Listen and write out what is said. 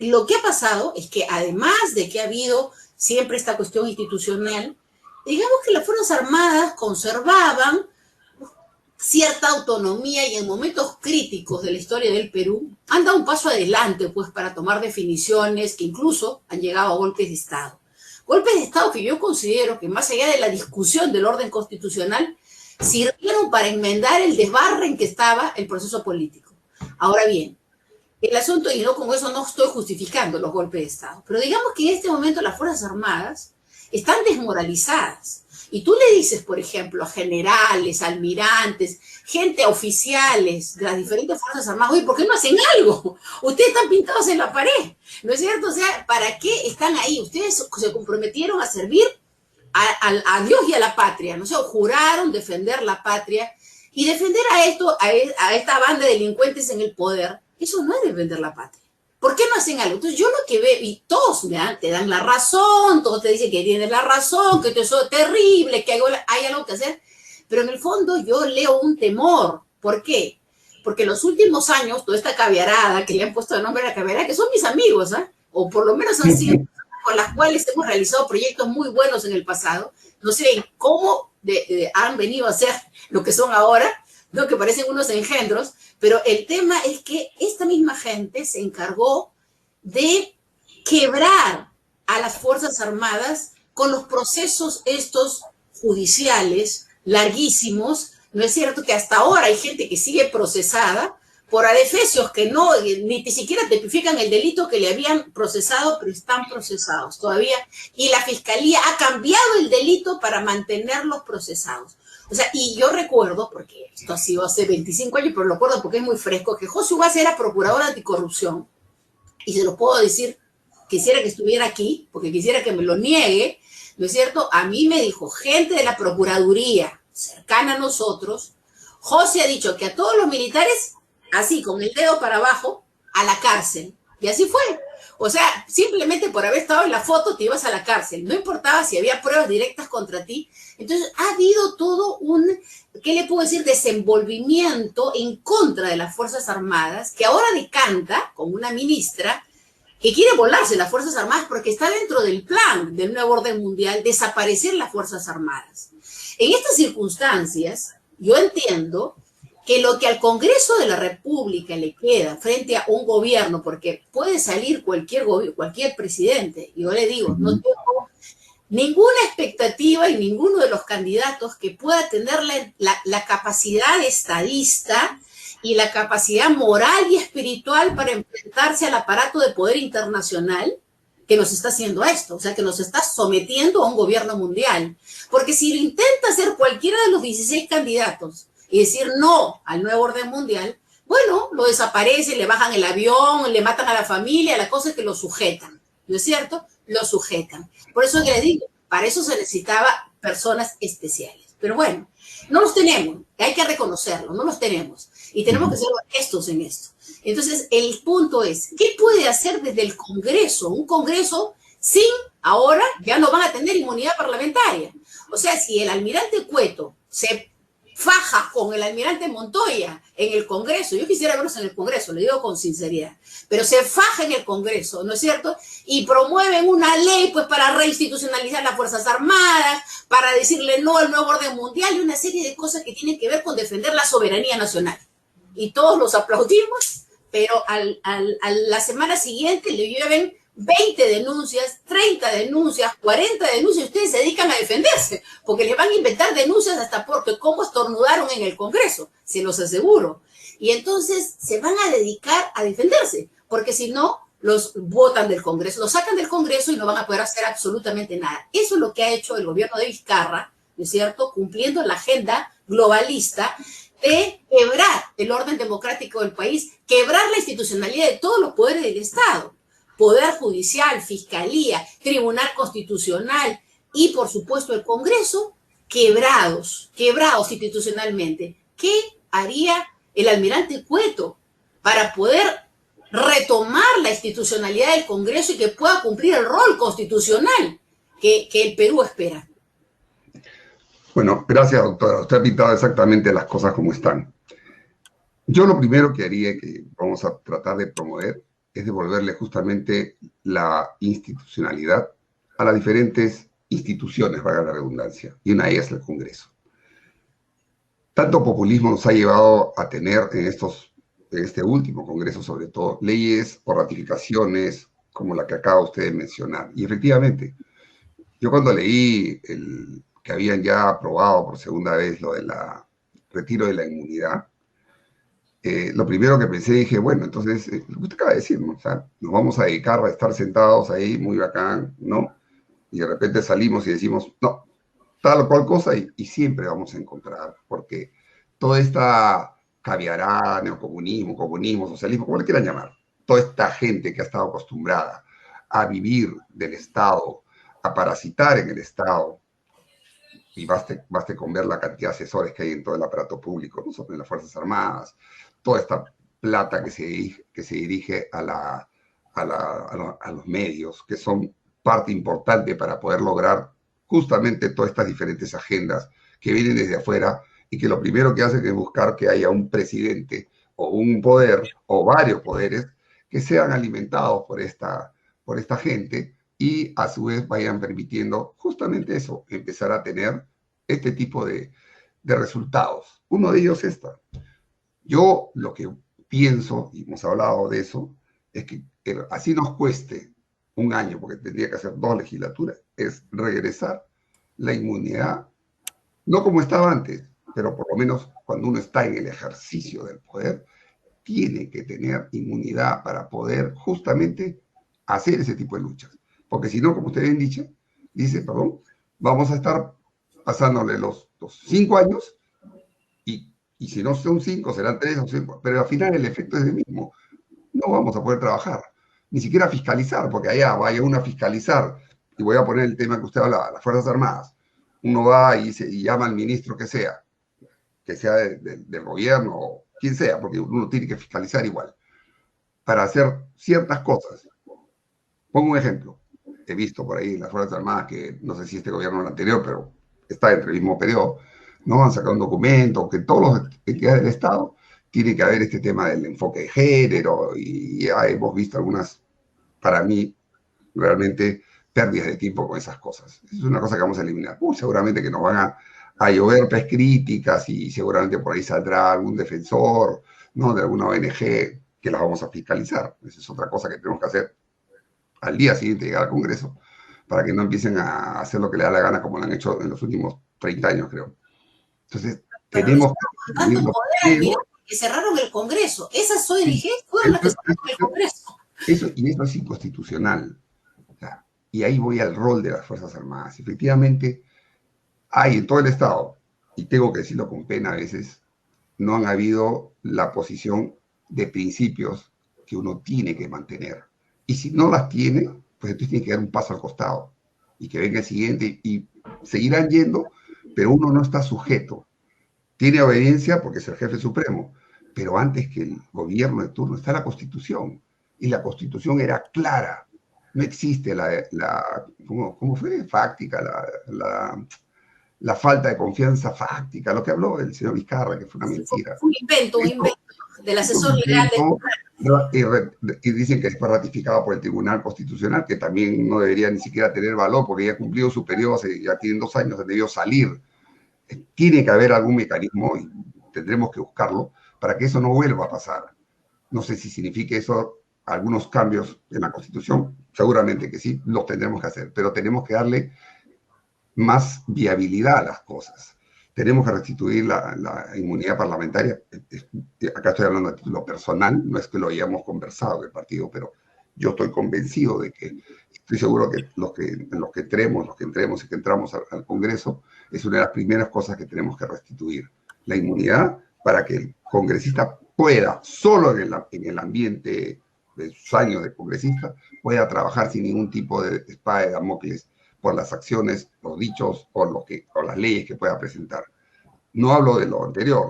lo que ha pasado es que además de que ha habido siempre esta cuestión institucional, digamos que las Fuerzas Armadas conservaban cierta autonomía y en momentos críticos de la historia del Perú han dado un paso adelante pues para tomar definiciones que incluso han llegado a golpes de Estado. Golpes de Estado que yo considero que más allá de la discusión del orden constitucional sirvieron para enmendar el desbarre en que estaba el proceso político. Ahora bien, el asunto, y no con eso no estoy justificando los golpes de Estado, pero digamos que en este momento las Fuerzas Armadas están desmoralizadas. Y tú le dices, por ejemplo, a generales, almirantes, gente oficiales de las diferentes Fuerzas Armadas, oye, ¿por qué no hacen algo? Ustedes están pintados en la pared, ¿no es cierto? O sea, ¿para qué están ahí? Ustedes se comprometieron a servir a Dios y a la patria, ¿no sé? O juraron defender la patria y defender a esta banda de delincuentes en el poder. Eso no es defender la patria. ¿Por qué no hacen algo? Entonces yo lo que veo, y todos te dan la razón, todos te dicen que tienes la razón, que eso es terrible, que hay algo que hacer, pero en el fondo yo leo un temor. ¿Por qué? Porque en los últimos años, toda esta caviarada, que le han puesto el nombre a la caviarada, que son mis amigos, ¿eh? O por lo menos han sido con las cuales hemos realizado proyectos muy buenos en el pasado, no sé cómo han venido a ser lo que son ahora, ¿no? Que parecen unos engendros, pero el tema es que esta misma gente se encargó de quebrar a las Fuerzas Armadas con los procesos estos judiciales larguísimos. No es cierto que hasta ahora hay gente que sigue procesada por adefesios que no, ni siquiera tipifican el delito que le habían procesado, pero están procesados todavía. Y la Fiscalía ha cambiado el delito para mantenerlos procesados. O sea, y yo recuerdo, porque esto ha sido hace 25 años, pero lo recuerdo porque es muy fresco, que José Ugaz era procurador anticorrupción, y se lo puedo decir, quisiera que estuviera aquí, porque quisiera que me lo niegue, ¿no es cierto? A mí me dijo gente de la Procuraduría, cercana a nosotros, José ha dicho que a todos los militares, así, con el dedo para abajo, a la cárcel. Y así fue. O sea, simplemente por haber estado en la foto te ibas a la cárcel. No importaba si había pruebas directas contra ti. Entonces, ha habido todo un, ¿qué le puedo decir?, desenvolvimiento en contra de las Fuerzas Armadas, que ahora decanta con una ministra que quiere volarse las Fuerzas Armadas porque está dentro del plan del nuevo orden mundial desaparecer las Fuerzas Armadas. En estas circunstancias, yo entiendo que lo que al Congreso de la República le queda frente a un gobierno, porque puede salir cualquier presidente, y yo le digo, no tengo ninguna expectativa y ninguno de los candidatos que pueda tener la capacidad estadista y la capacidad moral y espiritual para enfrentarse al aparato de poder internacional que nos está haciendo esto, o sea, que nos está sometiendo a un gobierno mundial. Porque si lo intenta hacer cualquiera de los 16 candidatos y decir no al nuevo orden mundial, bueno, lo desaparecen, le bajan el avión, le matan a la familia, la cosa es que lo sujetan, ¿no es cierto? Lo sujetan. Por eso les digo, para eso se necesitaba personas especiales. Pero bueno, no los tenemos, hay que reconocerlo, no los tenemos. Y tenemos que ser honestos en esto. Entonces, el punto es, ¿qué puede hacer desde el Congreso? Un Congreso sin, ahora, ya no van a tener inmunidad parlamentaria. O sea, si el almirante Cueto se faja con el almirante Montoya en el Congreso, yo quisiera verlos en el Congreso, le digo con sinceridad, pero se faja en el Congreso, ¿no es cierto? Y promueven una ley pues para reinstitucionalizar las Fuerzas Armadas, para decirle no al nuevo orden mundial y una serie de cosas que tienen que ver con defender la soberanía nacional. Y todos los aplaudimos, pero a la semana siguiente le lleven 20 denuncias, 30 denuncias, 40 denuncias, y ustedes se dedican a defenderse, porque les van a inventar denuncias hasta porque cómo estornudaron en el Congreso, se los aseguro. Y entonces se van a dedicar a defenderse, porque si no, los botan del Congreso, los sacan del Congreso y no van a poder hacer absolutamente nada. Eso es lo que ha hecho el gobierno de Vizcarra, ¿no es cierto?, cumpliendo la agenda globalista de quebrar el orden democrático del país, quebrar la institucionalidad de todos los poderes del Estado. Poder Judicial, Fiscalía, Tribunal Constitucional y, por supuesto, el Congreso, quebrados institucionalmente. ¿Qué haría el almirante Cueto para poder retomar la institucionalidad del Congreso y que pueda cumplir el rol constitucional que el Perú espera? Bueno, gracias, doctora. Usted ha pintado exactamente las cosas como están. Yo lo primero que haría, que vamos a tratar de promover, es devolverle justamente la institucionalidad a las diferentes instituciones, valga la redundancia, y una de ellas es el Congreso. Tanto populismo nos ha llevado a tener en este último Congreso, sobre todo, leyes o ratificaciones como la que acaba usted de mencionar. Y efectivamente, yo cuando leí que habían ya aprobado por segunda vez lo del retiro de la inmunidad, lo primero que pensé, dije, bueno, entonces, lo que usted acaba de decir, ¿no? O sea, nos vamos a dedicar a estar sentados ahí, muy bacán, ¿no? Y de repente salimos y decimos, no, tal o cual cosa, y siempre vamos a encontrar, porque toda esta caviará, neocomunismo, comunismo, socialismo, como le quieran llamar, toda esta gente que ha estado acostumbrada a vivir del Estado, a parasitar en el Estado, y baste con ver la cantidad de asesores que hay en todo el aparato público, no solo en las Fuerzas Armadas, toda esta plata que se dirige a los medios, que son parte importante para poder lograr justamente todas estas diferentes agendas que vienen desde afuera y que lo primero que hacen es buscar que haya un presidente o un poder o varios poderes que sean alimentados por esta gente y a su vez vayan permitiendo justamente eso, empezar a tener este tipo de resultados. Uno de ellos es esta. Yo lo que pienso, y hemos hablado de eso, es que así nos cueste un año, porque tendría que hacer 2 legislaturas, es regresar la inmunidad, no como estaba antes, pero por lo menos cuando uno está en el ejercicio del poder, tiene que tener inmunidad para poder justamente hacer ese tipo de luchas. Porque si no, como usted bien dice, vamos a estar pasándole los 5 años y si no son 5, serán 3 o 5, pero al final el efecto es el mismo. No vamos a poder trabajar, ni siquiera fiscalizar, porque allá vaya uno a fiscalizar, y voy a poner el tema que usted hablaba, las Fuerzas Armadas. Uno va y llama al ministro que sea del gobierno o quien sea, porque uno tiene que fiscalizar igual, para hacer ciertas cosas. Pongo un ejemplo. He visto por ahí las Fuerzas Armadas, que no sé si este gobierno o el anterior, pero está entre el mismo periodo, ¿no? Han sacado un documento que todas las entidades del Estado tiene que haber este tema del enfoque de género, y ya hemos visto algunas, para mí, realmente pérdidas de tiempo con esas cosas. Es una cosa que vamos a eliminar. Seguramente que nos van a llover críticas y seguramente por ahí saldrá algún defensor, ¿no? De alguna ONG que las vamos a fiscalizar. Esa es otra cosa que tenemos que hacer al día siguiente de llegar al Congreso, para que no empiecen a hacer lo que le da la gana como lo han hecho en los últimos 30 años, creo. Entonces, pero tenemos que cerraron el Congreso. Esas ONG fueron las que cerraron el Congreso. Eso es inconstitucional. O sea, y ahí voy al rol de las Fuerzas Armadas. Efectivamente, hay en todo el Estado, y tengo que decirlo con pena a veces, no han habido la posición de principios que uno tiene que mantener. Y si no las tiene, pues entonces tiene que dar un paso al costado y que venga el siguiente, y seguirán yendo, pero uno no está sujeto. Tiene obediencia porque es el jefe supremo, pero antes que el gobierno de turno está la Constitución, y la Constitución era clara. No existe ¿cómo fue? Fáctica, la falta de confianza fáctica, lo que habló el señor Vizcarra, que fue una mentira. Un invento del asesor legal. Y dicen que fue ratificado por el Tribunal Constitucional, que también no debería ni siquiera tener valor, porque ya ha cumplido su periodo, ya tienen 2 años, debió salir. Tiene que haber algún mecanismo, y tendremos que buscarlo, para que eso no vuelva a pasar. No sé si significa eso algunos cambios en la Constitución, seguramente que sí, los tendremos que hacer, pero tenemos que darle más viabilidad a las cosas. Tenemos que restituir la inmunidad parlamentaria. Acá estoy hablando a título personal, no es que lo hayamos conversado en el partido, pero yo estoy convencido de que, estoy seguro que los que entremos y que entramos al Congreso, es una de las primeras cosas que tenemos que restituir. La inmunidad, para que el congresista pueda, solo en el ambiente de sus años de congresista, pueda trabajar sin ningún tipo de espada de Damocles por las acciones, los dichos o las leyes que pueda presentar. No hablo de lo anterior,